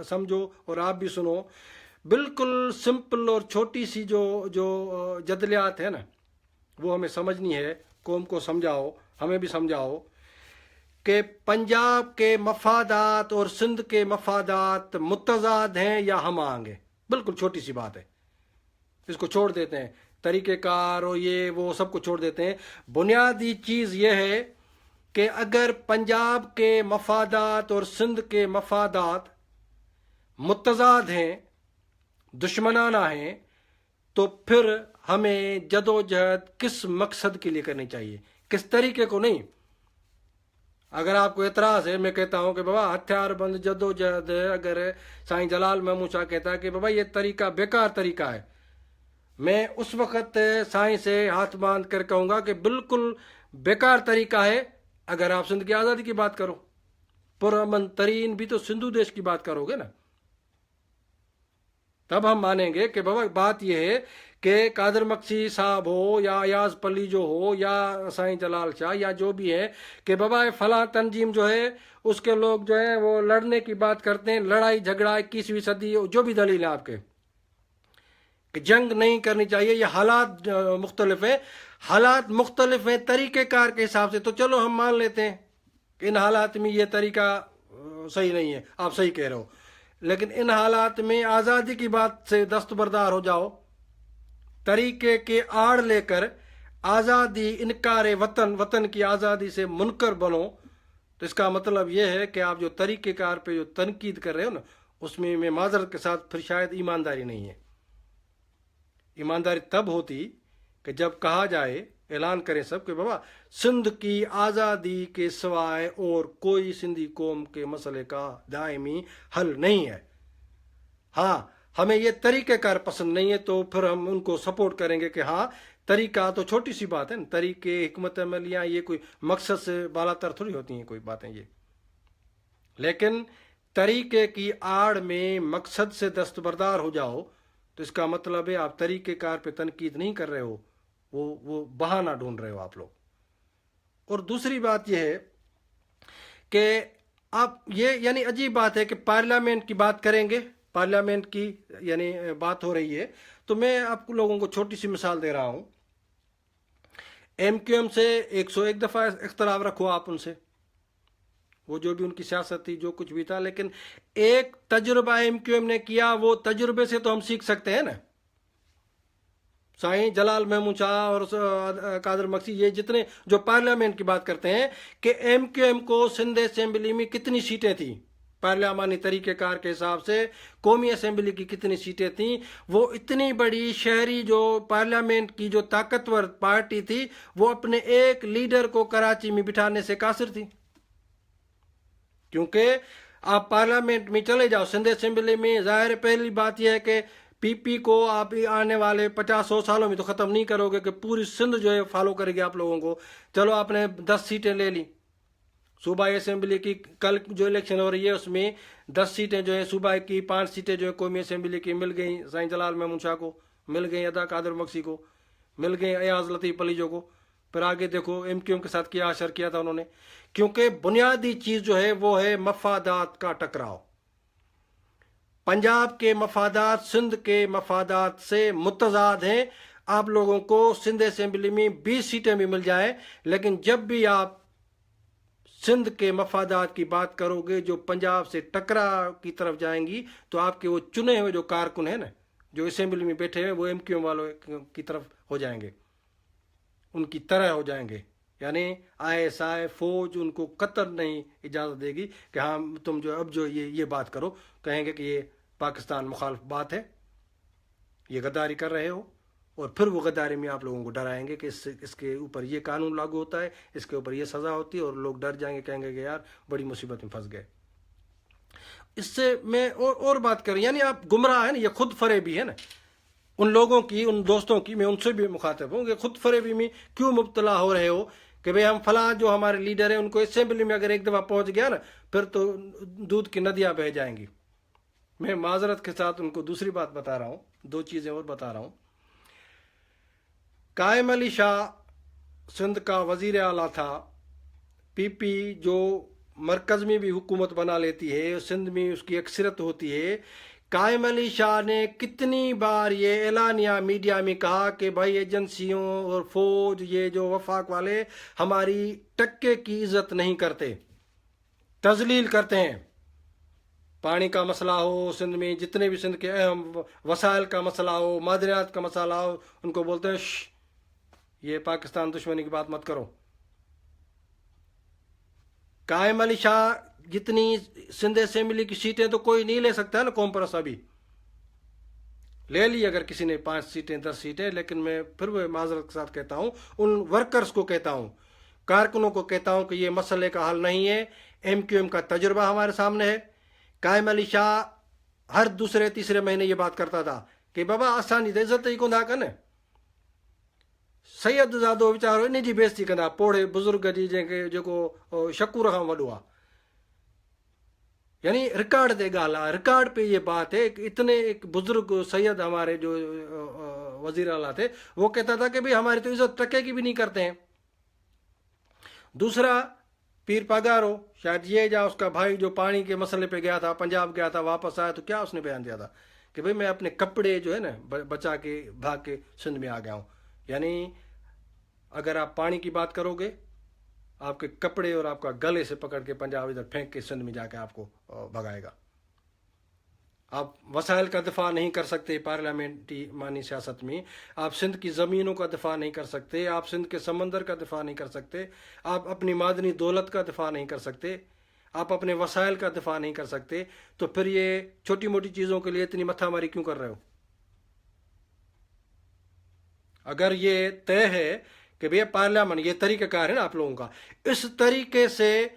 سمجھو اور آپ بھی سنو. بالکل سمپل اور چھوٹی سی جو جدلیات ہے نا، وہ ہمیں سمجھنی ہے. قوم کو سمجھاؤ، ہمیں بھی سمجھاؤ کہ پنجاب کے مفادات اور سندھ کے مفادات متضاد ہیں یا ہم آہنگ ہیں. بالکل چھوٹی سی بات ہے، اس کو چھوڑ دیتے ہیں، طریقہ کار اور یہ وہ سب کو چھوڑ دیتے ہیں. بنیادی چیز یہ ہے کہ اگر پنجاب کے مفادات اور سندھ کے مفادات متضاد ہیں، دشمنانہ ہیں، تو پھر ہمیں جدوجہد کس مقصد کے لیے کرنی چاہیے، کس طریقے کو نہیں۔ اگر آپ کو اعتراض ہے، میں کہتا ہوں کہ بابا ہتھیار بند جدوجہد ہے، اگر سائیں جلال محمود شاہ کہتا ہے کہ بابا یہ طریقہ بیکار طریقہ ہے، میں اس وقت سائیں سے ہاتھ باندھ کر کہوں گا کہ بالکل بیکار طریقہ ہے۔ اگر آپ سندھ کی آزادی کی بات کرو، پرامن ترین بھی تو سندھو دیش کی بات کرو گے نا، تب ہم مانیں گے کہ بابا بات یہ ہے کہ قادر مکسی صاحب ہو یا ایاز پلی جو ہو یا سائیں جلال شاہ یا جو بھی ہے، کہ بابا فلاں تنظیم جو ہے اس کے لوگ جو ہیں وہ لڑنے کی بات کرتے ہیں، لڑائی جھگڑا 21ویں صدی، جو بھی دلیل ہے آپ کے کہ جنگ نہیں کرنی چاہیے، یہ حالات مختلف ہیں، حالات مختلف ہیں طریقہ کار کے حساب سے، تو چلو ہم مان لیتے ہیں کہ ان حالات میں یہ طریقہ صحیح نہیں ہے، آپ صحیح کہہ رہے ہو، لیکن ان حالات میں آزادی کی بات سے دستبردار ہو جاؤ، طریقے کے آڑ لے کر آزادی، انکار وطن، وطن کی آزادی سے منکر بنو، تو اس کا مطلب یہ ہے کہ آپ جو طریقہ کار پہ جو تنقید کر رہے ہو نا، اس میں معذرت کے ساتھ پھر شاید ایمانداری نہیں ہے۔ ایمانداری تب ہوتی کہ جب کہا جائے، اعلان کریں سب کہ بابا سندھ کی آزادی کے سوائے اور کوئی سندھی قوم کے مسئلے کا دائمی حل نہیں ہے۔ ہاں ہمیں یہ طریقہ کار پسند نہیں ہے تو پھر ہم ان کو سپورٹ کریں گے کہ ہاں طریقہ تو چھوٹی سی بات ہے نا، طریقے، حکمت عملیاں یہ کوئی مقصد سے بالا تر تھوڑی ہوتی ہیں کوئی باتیں یہ، لیکن طریقے کی آڑ میں مقصد سے دستبردار ہو جاؤ تو اس کا مطلب ہے آپ طریقہ کار پہ تنقید نہیں کر رہے ہو، وہ بہانہ ڈھونڈ رہے ہو آپ لوگ۔ اور دوسری بات یہ ہے کہ آپ یہ یعنی عجیب بات ہے کہ پارلیمنٹ کی بات کریں گے، پارلیمنٹ کی یعنی بات ہو رہی ہے، تو میں آپ کو لوگوں کو چھوٹی سی مثال دے رہا ہوں۔ ایم کیو ایم سے 101 دفعہ اختلاف رکھو آپ ان سے، وہ جو بھی ان کی سیاست تھی، جو کچھ بھی تھا، لیکن ایک تجربہ ایم کیو ایم نے کیا، وہ تجربے سے تو ہم سیکھ سکتے ہیں نا۔ سائیں جلال محمود شاہ اور قادر مکسی یہ جتنے جو پارلیمنٹ کی بات کرتے ہیں کہ ایم کیو ایم کو سندھ اسمبلی میں کتنی سیٹیں تھیں، پارلیمانی طریقہ کار کے حساب سے قومی اسمبلی کی کتنی سیٹیں تھیں، وہ اتنی بڑی شہری جو پارلیمنٹ کی جو طاقتور پارٹی تھی، وہ اپنے ایک لیڈر کو کراچی میں بٹھانے سے قاصر تھی۔ کیونکہ آپ پارلیمنٹ میں چلے جاؤ، سندھ اسمبلی میں، ظاہر پہلی بات یہ ہے کہ پی پی کو آپ آنے والے 50-100 سالوں میں تو ختم نہیں کرو گے کہ پوری سندھ جو ہے فالو کرے گی آپ لوگوں کو۔ چلو آپ نے 10 سیٹیں لے لی صوبائی اسمبلی کی، کل جو الیکشن ہو رہی ہے اس میں 10 سیٹیں جو ہیں صوبائی کی، 5 سیٹیں جو ہیں قومی اسمبلی کی مل گئیں سائیں جلال محمود شاہ کو، مل گئیں ادا قادر مکسی کو، مل گئیں ایاز لطیف علی جو کو۔ پھر آگے دیکھو ایم کیو ایم کے ساتھ کیا اشر کیا تھا انہوں نے، کیونکہ بنیادی چیز جو ہے وہ ہے مفادات کا ٹکراؤ۔ پنجاب کے مفادات سندھ کے مفادات سے متضاد ہیں۔ آپ لوگوں کو سندھ اسمبلی میں 20 سیٹیں بھی مل جائیں، لیکن جب بھی آپ سندھ کے مفادات کی بات کرو گے جو پنجاب سے ٹکرا کی طرف جائیں گی، تو آپ کے وہ چنے ہوئے جو کارکن ہیں نا، جو اسمبلی میں بیٹھے ہیں، وہ ایم کیو ایم والوں کی طرف ہو جائیں گے، ان کی طرح ہو جائیں گے۔ یعنی آئی ایس آئی فوج ان کو قطر نہیں اجازت دے گی کہ ہاں تم جو اب جو یہ بات کرو، کہیں گے کہ یہ پاکستان مخالف بات ہے، یہ غداری کر رہے ہو، اور پھر وہ غداری میں آپ لوگوں کو ڈرائیں گے کہ اس کے اوپر یہ قانون لاگو ہوتا ہے، اس کے اوپر یہ سزا ہوتی ہے، اور لوگ ڈر جائیں گے، کہیں گے کہ یار بڑی مصیبت میں پھنس گئے۔ اس سے میں اور بات کریں، یعنی آپ گمراہ ہیں نا، یہ خود فریبی ہے نا ان لوگوں کی، ان دوستوں کی، میں ان سے بھی مخاطب ہوں کہ خود فریبی میں کیوں مبتلا ہو رہے ہو کہ بھئی ہم فلاں جو ہمارے لیڈر ہیں ان کو اسمبلی میں اگر ایک دفعہ پہنچ گیا نا، پھر تو دودھ کی ندیاں بہہ جائیں گی۔ میں معذرت کے ساتھ ان کو دوسری بات بتا رہا ہوں، 2 چیزیں اور بتا رہا ہوں۔ قائم علی شاہ سندھ کا وزیر اعلیٰ تھا، پی پی جو مرکز میں بھی حکومت بنا لیتی ہے، سندھ میں اس کی اکثریت ہوتی ہے۔ قائم علی شاہ نے کتنی بار یہ اعلانیہ میڈیا میں کہا کہ بھائی ایجنسیوں اور فوج یہ جو وفاق والے ہماری ٹکے کی عزت نہیں کرتے، تذلیل کرتے ہیں۔ پانی کا مسئلہ ہو سندھ میں، جتنے بھی سندھ کے اہم وسائل کا مسئلہ ہو، معدنیات کا مسئلہ ہو، ان کو بولتے ہیں یہ پاکستان دشمنی کی بات مت کرو۔ قائم علی شاہ جتنی سندھ اسمبلی کی سیٹیں تو کوئی نہیں لے سکتا ہے نا قوم پرست ابھی، لے لی اگر کسی نے 5 سیٹیں 10 سیٹیں، لیکن میں پھر وہ معذرت کے ساتھ کہتا ہوں، ان ورکرز کو کہتا ہوں، کارکنوں کو کہتا ہوں کہ یہ مسئلے کا حل نہیں ہے۔ ایم کیو ایم کا تجربہ ہمارے سامنے ہے۔ قائم علی شاہ ہر دوسرے تیسرے مہینے یہ بات کرتا تھا کہ بابا آسانی تے عزت ہی کندا کن سید زادو ویچارو ان جی بےزتی کندا، پوڑے بزرگ جی جو شکور خان وڈو آ، یعنی ریکارڈ دے گالا، ریکارڈ پہ یہ بات ہے کہ اتنے ایک بزرگ سید ہمارے جو وزیر اعلیٰ تھے وہ کہتا تھا کہ بھئی ہماری تو عزت ٹکے کی بھی نہیں کرتے ہیں۔ دوسرا پیر پگارو، شاید یہ جا اس کا بھائی جو پانی کے مسئلے پہ گیا تھا، پنجاب گیا تھا، واپس آیا تو کیا اس نے بیان دیا تھا کہ بھئی میں اپنے کپڑے جو ہے نا بچا کے بھاگ کے سندھ میں آ گیا ہوں۔ یعنی اگر آپ پانی کی بات کرو گے، آپ کے کپڑے اور آپ کا گلے سے پکڑ کے پنجاب ادھر پھینک کے سندھ میں جا کے آپ کو بھگائے گا۔ آپ وسائل کا دفاع نہیں کر سکتے پارلیمنٹی مانی سیاست میں، آپ سندھ کی زمینوں کا دفاع نہیں کر سکتے، آپ سندھ کے سمندر کا دفاع نہیں کر سکتے، آپ اپنی معدنی دولت کا دفاع نہیں کر سکتے، آپ اپنے وسائل کا دفاع نہیں کر سکتے، تو پھر یہ چھوٹی موٹی چیزوں کے لیے اتنی متھا ماری کیوں کر رہے ہو؟ اگر یہ طے ہے کہ بھئی پارلیمنٹ، یہ طریقہ کار ہے نا آپ لوگوں کا، اس طریقے سے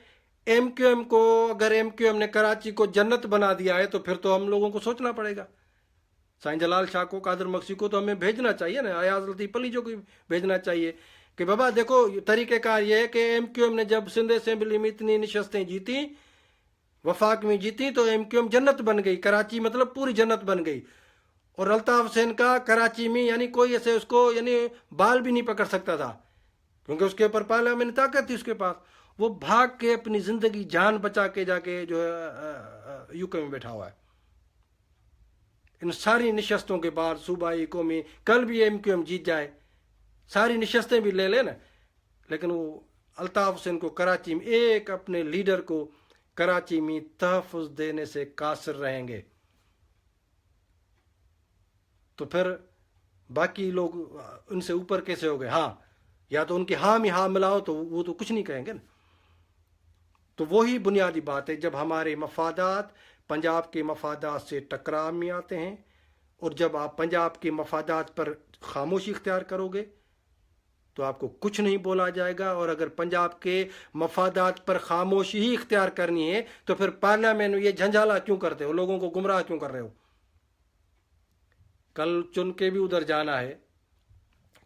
ایم کیو ایم کو، اگر ایم کیو ایم نے کراچی کو جنت بنا دیا ہے تو پھر تو ہم لوگوں کو سوچنا پڑے گا۔ سائیں جلال شاہ کو، قادر مکسی کو تو ہمیں بھیجنا چاہیے نا، ایاز لطیف علی جو کو بھیجنا چاہیے کہ بابا دیکھو طریقہ کار یہ ہے کہ ایم کیو ایم نے جب سندھ اسمبلی میں اتنی نشستیں جیتی، وفاق میں جیتی، تو ایم کیو ایم جنت بن گئی، کراچی مطلب پوری جنت بن گئی۔ اور الطاف حسین کا کراچی میں یعنی کوئی ایسے اس کو یعنی بال بھی نہیں پکڑ سکتا تھا، کیونکہ اس کے اوپر پارلیمنٹ طاقت تھی اس کے پاس، وہ بھاگ کے اپنی زندگی جان بچا کے جا کے جو ہے یو کے میں بیٹھا ہوا ہے۔ ان ساری نشستوں کے بعد صوبائی قومی، کل بھی ایم کیو ایم جیت جائے، ساری نشستیں بھی لے لے نا، لیکن وہ الطاف حسین کو کراچی میں، ایک اپنے لیڈر کو کراچی میں تحفظ دینے سے قاصر رہیں گے، تو پھر باقی لوگ ان سے اوپر کیسے ہو گئے؟ ہاں، یا تو ان کی ہاں میں ہاں ملاؤ تو وہ تو کچھ نہیں کہیں گے نا۔ تو وہی بنیادی بات ہے، جب ہمارے مفادات پنجاب کے مفادات سے ٹکراؤ میں آتے ہیں، اور جب آپ پنجاب کے مفادات پر خاموشی اختیار کرو گے تو آپ کو کچھ نہیں بولا جائے گا، اور اگر پنجاب کے مفادات پر خاموشی ہی اختیار کرنی ہے تو پھر پارلیمنٹ میں یہ جھنجھالا کیوں کرتے ہو، لوگوں کو گمراہ کیوں کر رہے ہو؟ کل چن کے بھی ادھر جانا ہے۔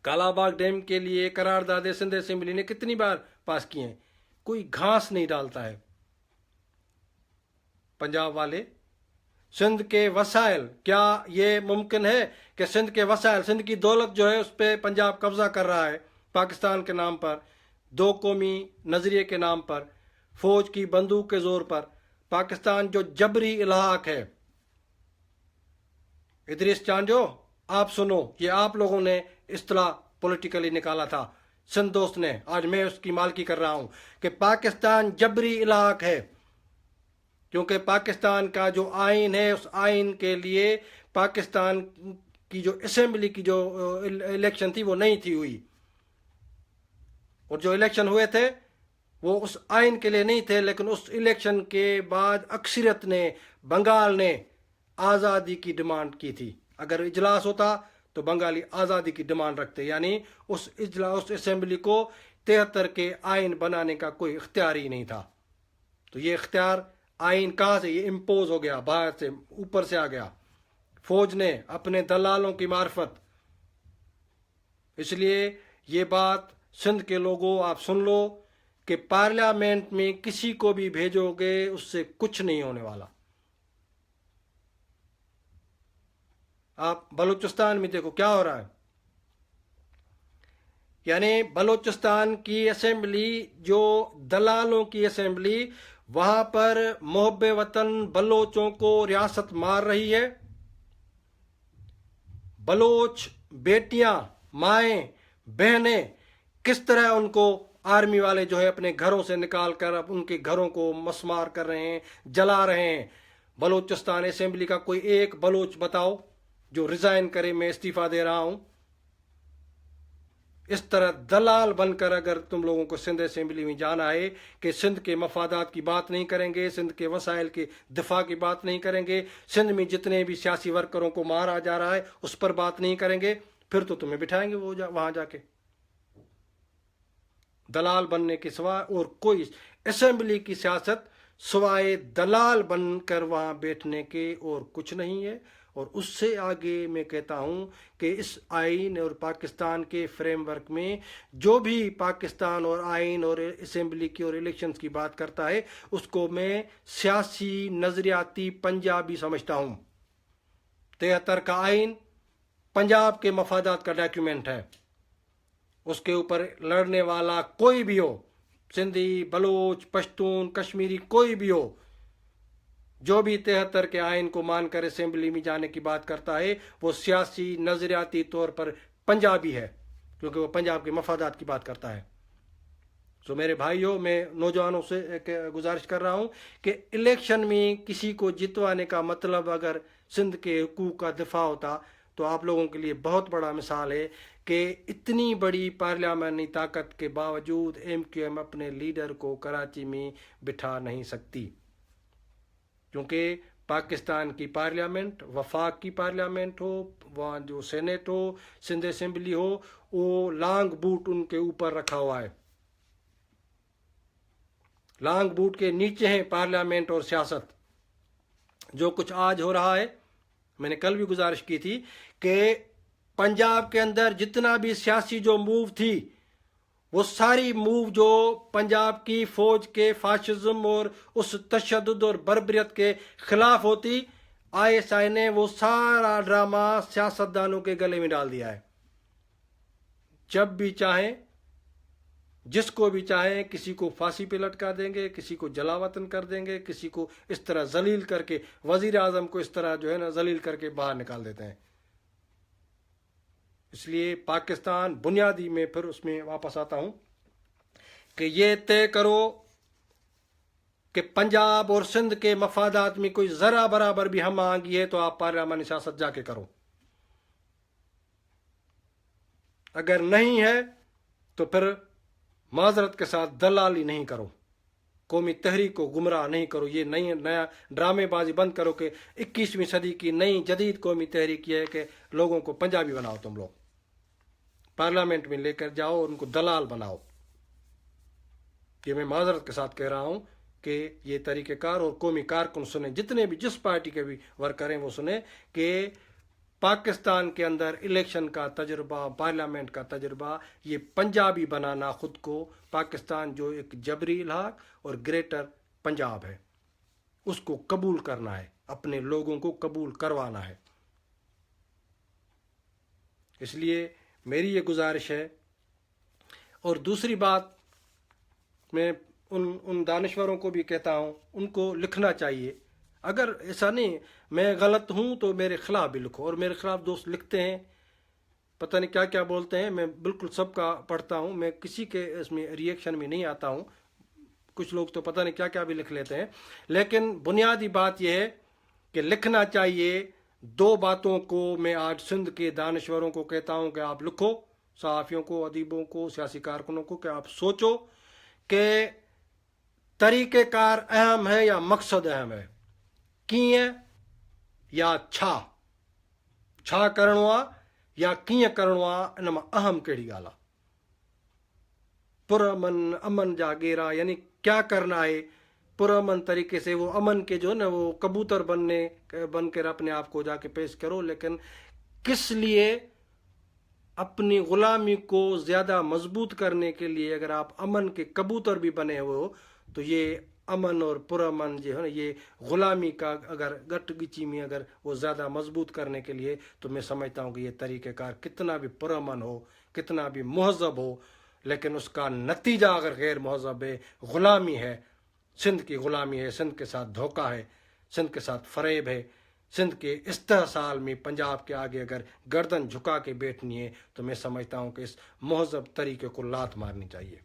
کالا باغ ڈیم کے لیے قرارداد سندھ اسمبلی نے کتنی بار پاس کیے ہیں، کوئی گھاس نہیں ڈالتا ہے۔ پنجاب والے سندھ کے وسائل، کیا یہ ممکن ہے کہ سندھ کے وسائل، سندھ کی دولت جو ہے اس پہ پنجاب قبضہ کر رہا ہے پاکستان کے نام پر، دو قومی نظریے کے نام پر، فوج کی بندوق کے زور پر؟ پاکستان جو جبری الحاق ہے، ادریس چانجو آپ سنو، یہ آپ لوگوں نے اصطلاح پولیٹیکلی نکالا تھا، سندھ دوست نے، آج میں اس کی مالکی کر رہا ہوں کہ پاکستان جبری الحاق ہے، کیونکہ پاکستان کا جو آئین ہے اس آئین کے لیے پاکستان کی جو اسمبلی کی جو الیکشن تھی وہ نہیں تھی ہوئی، اور جو الیکشن ہوئے تھے وہ اس آئین کے لیے نہیں تھے، لیکن اس الیکشن کے بعد اکثریت نے، بنگال نے آزادی کی ڈیمانڈ کی تھی۔ اگر اجلاس ہوتا تو بنگالی آزادی کی ڈیمانڈ رکھتے، یعنی اس اسمبلی کو 73 کے آئین بنانے کا کوئی اختیار ہی نہیں تھا۔ تو یہ اختیار آئین کہاں سے؟ یہ امپوز ہو گیا، باہر سے، اوپر سے آ گیا، فوج نے اپنے دلالوں کی معرفت۔ اس لیے یہ بات سندھ کے لوگوں آپ سن لو کہ پارلیمنٹ میں کسی کو بھی بھیجو گے اس سے کچھ نہیں ہونے والا۔ آپ بلوچستان میں دیکھو کیا ہو رہا ہے، یعنی بلوچستان کی اسمبلی جو دلالوں کی اسمبلی، وہاں پر محب وطن بلوچوں کو ریاست مار رہی ہے۔ بلوچ بیٹیاں، مائیں، بہنیں کس طرح ان کو آرمی والے جو ہے اپنے گھروں سے نکال کر اب ان کے گھروں کو مسمار کر رہے ہیں، جلا رہے ہیں۔ بلوچستان اسمبلی کا کوئی ایک بلوچ بتاؤ جو ریزائن کرے میں استعفیٰ دے رہا ہوں۔ اس طرح دلال بن کر اگر تم لوگوں کو سندھ اسمبلی میں جانا ہے کہ سندھ کے مفادات کی بات نہیں کریں گے، سندھ کے وسائل کے دفاع کی بات نہیں کریں گے، سندھ میں جتنے بھی سیاسی ورکروں کو مارا جا رہا ہے اس پر بات نہیں کریں گے، پھر تو تمہیں بٹھائیں گے وہاں جا کے۔ دلال بننے کے سوا اور کوئی اسمبلی کی سیاست سوائے دلال بن کر وہاں بیٹھنے کے اور کچھ نہیں ہے۔ اور اس سے آگے میں کہتا ہوں کہ اس آئین اور پاکستان کے فریم ورک میں جو بھی پاکستان اور آئین اور اسمبلی کی اور الیکشنز کی بات کرتا ہے اس کو میں سیاسی نظریاتی پنجابی سمجھتا ہوں۔ 73 کا آئین پنجاب کے مفادات کا ڈاکیومنٹ ہے، اس کے اوپر لڑنے والا کوئی بھی ہو، سندھی، بلوچ، پشتون، کشمیری، کوئی بھی ہو، جو بھی 73 کے آئین کو مان کر اسمبلی میں جانے کی بات کرتا ہے وہ سیاسی نظریاتی طور پر پنجابی ہے، کیونکہ وہ پنجاب کے مفادات کی بات کرتا ہے۔ تو میرے بھائیوں، میں نوجوانوں سے گزارش کر رہا ہوں کہ الیکشن میں کسی کو جتوانے کا مطلب اگر سندھ کے حقوق کا دفاع ہوتا تو آپ لوگوں کے لیے بہت بڑا مثال ہے کہ اتنی بڑی پارلیمانی طاقت کے باوجود MQM اپنے لیڈر کو کراچی میں بٹھا نہیں سکتی، کیونکہ پاکستان کی پارلیمنٹ، وفاق کی پارلیمنٹ ہو، وہاں جو سینٹ ہو، سندھ اسمبلی ہو، وہ لانگ بوٹ ان کے اوپر رکھا ہوا ہے، لانگ بوٹ کے نیچے ہیں پارلیمنٹ اور سیاست۔ جو کچھ آج ہو رہا ہے، میں نے کل بھی گزارش کی تھی کہ پنجاب کے اندر جتنا بھی سیاسی جو موو تھی وہ ساری موو جو پنجاب کی فوج کے فاشزم اور اس تشدد اور بربریت کے خلاف ہوتی، ISI نے وہ سارا ڈرامہ سیاستدانوں کے گلے میں ڈال دیا ہے۔ جب بھی چاہیں، جس کو بھی چاہیں، کسی کو پھانسی پہ لٹکا دیں گے، کسی کو جلا وطن کر دیں گے، کسی کو اس طرح ذلیل کر کے، وزیر اعظم کو اس طرح جو ہے نا ذلیل کر کے باہر نکال دیتے ہیں۔ اس لیے پاکستان بنیادی میں پھر اس میں واپس آتا ہوں کہ یہ طے کرو کہ پنجاب اور سندھ کے مفادات میں کوئی ذرا برابر بھی ہم آہنگی ہے تو آپ پارلیمانی سیاست جا کے کرو، اگر نہیں ہے تو پھر معذرت کے ساتھ دلالی نہیں کرو، قومی تحریک کو گمراہ نہیں کرو، یہ نیا ڈرامے بازی بند کرو کہ 21ویں صدی کی نئی جدید قومی تحریک یہ ہے کہ لوگوں کو پنجابی بناؤ، تم لوگ پارلیمنٹ میں لے کر جاؤ اور ان کو دلال بناؤ۔ یہ میں معذرت کے ساتھ کہہ رہا ہوں کہ یہ طریقہ کار اور قومی کارکن سنیں، جتنے بھی جس پارٹی کے بھی ورکر ہیں وہ سنیں کہ پاکستان کے اندر الیکشن کا تجربہ، پارلیمنٹ کا تجربہ، یہ پنجابی بنانا خود کو، پاکستان جو ایک جبری الحاق اور گریٹر پنجاب ہے اس کو قبول کرنا ہے، اپنے لوگوں کو قبول کروانا ہے۔ اس لیے میری یہ گزارش ہے۔ اور دوسری بات، میں ان دانشوروں کو بھی کہتا ہوں، ان کو لکھنا چاہیے، اگر ایسا نہیں میں غلط ہوں تو میرے خلاف بھی لکھو، اور میرے خلاف دوست لکھتے ہیں، پتہ نہیں کیا کیا بولتے ہیں، میں بالکل سب کا پڑھتا ہوں، میں کسی کے اس میں ریئیکشن میں نہیں آتا ہوں، کچھ لوگ تو پتہ نہیں کیا کیا بھی لکھ لیتے ہیں، لیکن بنیادی بات یہ ہے کہ لکھنا چاہیے۔ دو باتوں کو میں آج سندھ کے دانشوروں کو کہتا ہوں کہ آپ لکھو، صحافیوں کو، ادیبوں کو، سیاسی کارکنوں کو، کہ آپ سوچو کہ طریقہ کار اہم ہے یا مقصد اہم ہے، کیے یا چھا کرنو آ یا کیے کرنو آ، ان میں اہم کہڑی گال آ، پرامن امن جا گیرا، یعنی کیا کرنا ہے پرامن طریقے سے، وہ امن کے جو نا وہ کبوتر بن کر اپنے آپ کو جا کے پیش کرو، لیکن کس لیے؟ اپنی غلامی کو زیادہ مضبوط کرنے کے لیے اگر آپ امن کے کبوتر بھی بنے ہوئے ہو تو یہ امن اور پرامن جو ہے نا، یہ غلامی کا اگر گٹ گچی میں اگر وہ زیادہ مضبوط کرنے کے لیے، تو میں سمجھتا ہوں کہ یہ طریقہ کار کتنا بھی پرامن ہو، کتنا بھی مہذب ہو، لیکن اس کا نتیجہ اگر غیر مہذب ہے، غلامی ہے، سندھ کی غلامی ہے، سندھ کے ساتھ دھوکہ ہے، سندھ کے ساتھ فریب ہے، سندھ کے استحصال میں پنجاب کے آگے اگر گردن جھکا کے بیٹھنی ہے تو میں سمجھتا ہوں کہ اس مہذب طریقے کو لات مارنی چاہیے،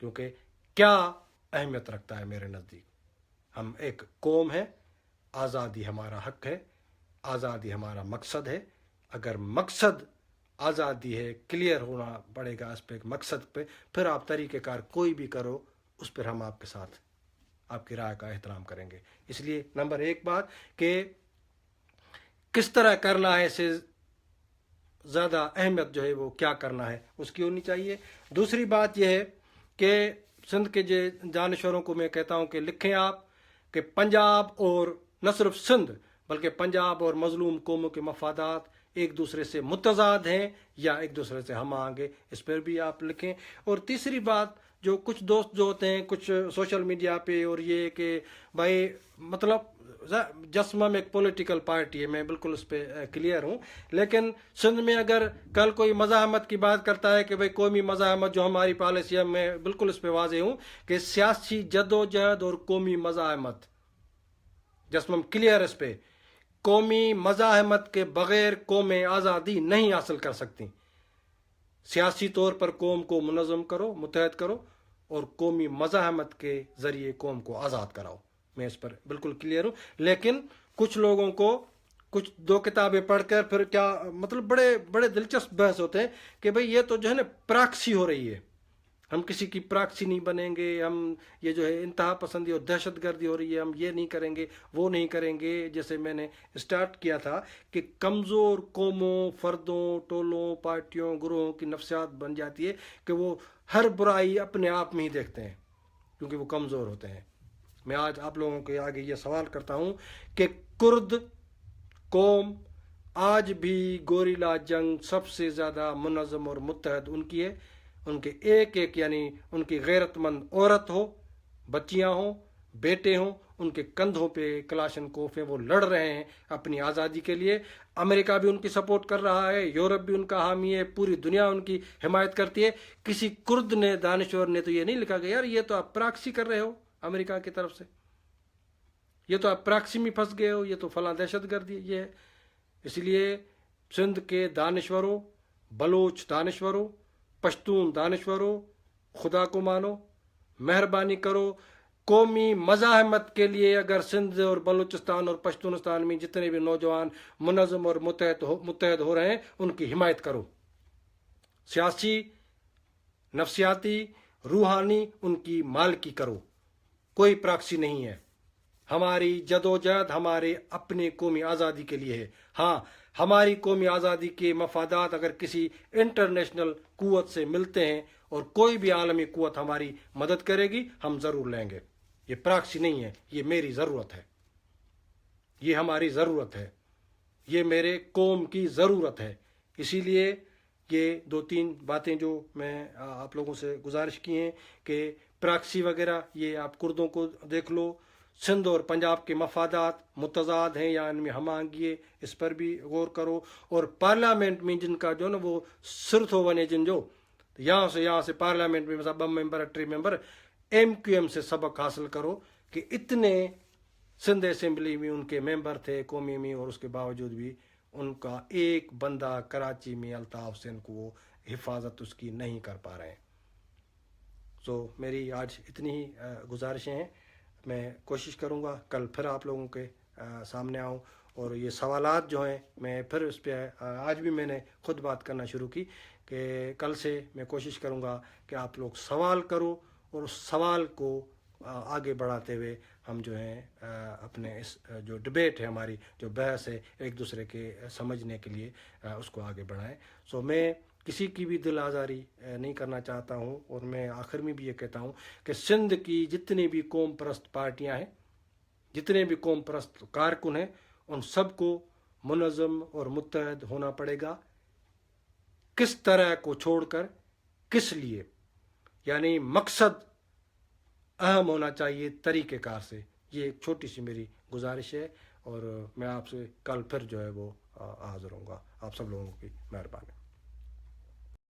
کیونکہ کیا اہمیت رکھتا ہے میرے نزدیک؟ ہم ایک قوم ہے، آزادی ہمارا حق ہے، آزادی ہمارا مقصد ہے، اگر مقصد آزادی ہے، کلیئر ہونا پڑے گا اس پہ مقصد پہ، پھر آپ طریقہ کار کوئی بھی کرو اس پر ہم آپ کے ساتھ آپ کی رائے کا احترام کریں گے۔ اس لیے نمبر ایک بات کہ کس طرح کرنا ہے سے زیادہ اہمیت جو ہے وہ کیا کرنا ہے اس کی ہونی چاہیے۔ دوسری بات یہ ہے کہ سندھ کے دانشوروں کو میں کہتا ہوں کہ لکھیں آپ کہ پنجاب اور نہ صرف سندھ بلکہ پنجاب اور مظلوم قوموں کے مفادات ایک دوسرے سے متضاد ہیں یا ایک دوسرے سے ہم آہنگ، اس پر بھی آپ لکھیں۔ اور تیسری بات، جو کچھ دوست جو ہوتے ہیں کچھ سوشل میڈیا پہ اور یہ کہ بھائی مطلب جسمم ایک پولیٹیکل پارٹی ہے، میں بالکل اس پہ کلیئر ہوں، لیکن سندھ میں اگر کل کوئی مزاحمت کی بات کرتا ہے کہ بھئی قومی مزاحمت جو ہماری پالیسی ہے، میں بالکل اس پہ واضح ہوں کہ سیاسی جد و جہد اور قومی مزاحمت، جسمم کلیئر اس پہ، قومی مزاحمت کے بغیر قومیں آزادی نہیں حاصل کر سکتی۔ سیاسی طور پر قوم کو منظم کرو، متحد کرو، اور قومی مزاحمت کے ذریعے قوم کو آزاد کراؤ، میں اس پر بالکل کلیئر ہوں۔ لیکن کچھ لوگوں کو کچھ دو کتابیں پڑھ کر پھر کیا مطلب بڑے بڑے دلچسپ بحث ہوتے ہیں کہ بھئی یہ تو جو ہے نا پراکسی ہو رہی ہے، ہم کسی کی پراکسی نہیں بنیں گے، ہم یہ جو ہے انتہا پسندی اور دہشت گردی ہو رہی ہے، ہم یہ نہیں کریں گے، وہ نہیں کریں گے۔ جیسے میں نے اسٹارٹ کیا تھا کہ کمزور قوموں، فردوں، ٹولوں، پارٹیوں، گروہوں کی نفسیات بن جاتی ہے کہ وہ ہر برائی اپنے آپ میں ہی دیکھتے ہیں کیونکہ وہ کمزور ہوتے ہیں۔ میں آج آپ لوگوں کے آگے یہ سوال کرتا ہوں کہ کرد قوم آج بھی گوریلا جنگ سب سے زیادہ منظم اور متحد ان کی ہے، ان کے ایک ایک یعنی ان کی غیرت مند عورت ہو، بچیاں ہوں، بیٹے ہوں، ان کے کندھوں پہ کلاشن کوف ہیں، وہ لڑ رہے ہیں اپنی آزادی کے لیے۔ امریکہ بھی ان کی سپورٹ کر رہا ہے، یورپ بھی ان کا حامی ہے، پوری دنیا ان کی حمایت کرتی ہے۔ کسی کرد نے، دانشور نے تو یہ نہیں لکھا کہ یار یہ تو آپ پراکسی کر رہے ہو امریکہ کی طرف سے، یہ تو آپ پراکسی میں پھنس گئے ہو، یہ تو فلاں دہشت گردی یہ ہے۔ اس لیے سندھ کے دانشوروں، بلوچ دانشوروں، پشتون دانشوروں، خدا کو مانو، مہربانی کرو، قومی مزاحمت کے لیے اگر سندھ اور بلوچستان اور پشتونستان میں جتنے بھی نوجوان منظم اور متحد ہو رہے ہیں ان کی حمایت کرو، سیاسی، نفسیاتی، روحانی ان کی مالکی کرو، کوئی پراکسی نہیں ہے۔ ہماری جدوجہد ہمارے اپنے قومی آزادی کے لیے ہے۔ ہاں، ہماری قومی آزادی کے مفادات اگر کسی انٹرنیشنل قوت سے ملتے ہیں اور کوئی بھی عالمی قوت ہماری مدد کرے گی، ہم ضرور لیں گے۔ یہ پراکسی نہیں ہے، یہ میری ضرورت ہے، یہ ہماری ضرورت ہے، یہ میرے قوم کی ضرورت ہے۔ اسی لیے یہ دو تین باتیں جو میں آپ لوگوں سے گزارش کی ہیں کہ پراکسی وغیرہ یہ آپ کردوں کو دیکھ لو، سندھ اور پنجاب کے مفادات متضاد ہیں یا ان میں ہم آہنگی ہے، اس پر بھی غور کرو۔ اور پارلیمنٹ میں جن کا جو نا وہ سرتھو بنے جن جو یہاں سے پارلیمنٹ میں مثلا 2 ممبر 3 ممبر ایم کیو ایم سے سبق حاصل کرو کہ اتنے سندھ اسمبلی میں ان کے ممبر تھے قومی میں، اور اس کے باوجود بھی ان کا ایک بندہ کراچی میں الطاف حسین کو وہ حفاظت اس کی نہیں کر پا رہے ہیں۔ میری آج اتنی ہی گزارشیں ہیں، میں کوشش کروں گا کل پھر آپ لوگوں کے سامنے آؤں، اور یہ سوالات جو ہیں میں پھر اس پہ آج بھی میں نے خود بات کرنا شروع کی کہ کل سے میں کوشش کروں گا کہ آپ لوگ سوال کرو، اور اس سوال کو آگے بڑھاتے ہوئے ہم جو ہیں اپنے اس جو ڈبیٹ ہے، ہماری جو بحث ہے ایک دوسرے کے سمجھنے کے لیے اس کو آگے بڑھائیں۔ میں کسی کی بھی دل آزاری نہیں کرنا چاہتا ہوں، اور میں آخر میں بھی یہ کہتا ہوں کہ سندھ کی جتنی بھی قوم پرست پارٹیاں ہیں، جتنے بھی قوم پرست کارکن ہیں، ان سب کو منظم اور متحد ہونا پڑے گا۔ کس طرح کو چھوڑ کر کس لیے، یعنی مقصد اہم ہونا چاہیے طریقہ کار سے۔ یہ ایک چھوٹی سی میری گزارش ہے، اور میں آپ سے کل پھر جو ہے وہ حاضر ہوں گا۔ آپ سب لوگوں کی مہربانی۔